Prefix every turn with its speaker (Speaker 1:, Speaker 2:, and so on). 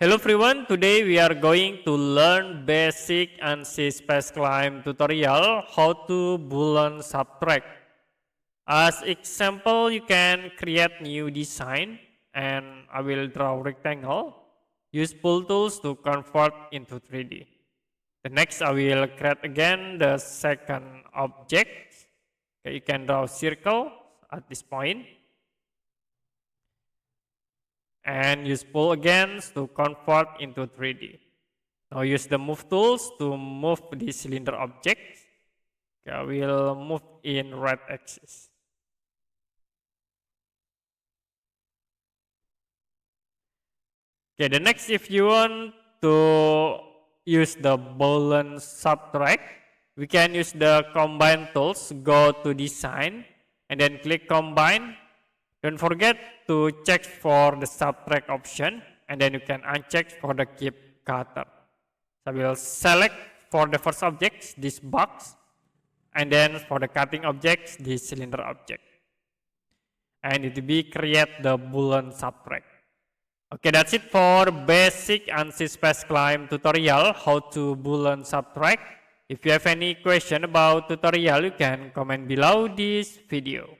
Speaker 1: Hello everyone, today we are going to learn basic Ansys Spaceclaim tutorial how to Boolean Subtract. As example, you can create new design and I will draw rectangle. Use Pool Tools to convert into 3D. The next I will create again the second object. Okay, you can draw circle at this point. And use Pool again to convert into 3D. Now use the Move tools to move the cylinder object. Okay, I will move in right axis. Okay, the next, if you want to use the Boolean Subtract, we can use the Combine tools. Go to Design and then click Combine. Don't forget to check for the subtract option and then you can uncheck for the keep cutter. So we will select for the first object this box and then for the cutting objects this cylinder object. And it will be create the Boolean Subtract. Okay, that's it for basic Ansys Spaceclaim tutorial how to Boolean Subtract. If you have any question about tutorial, you can comment below this video.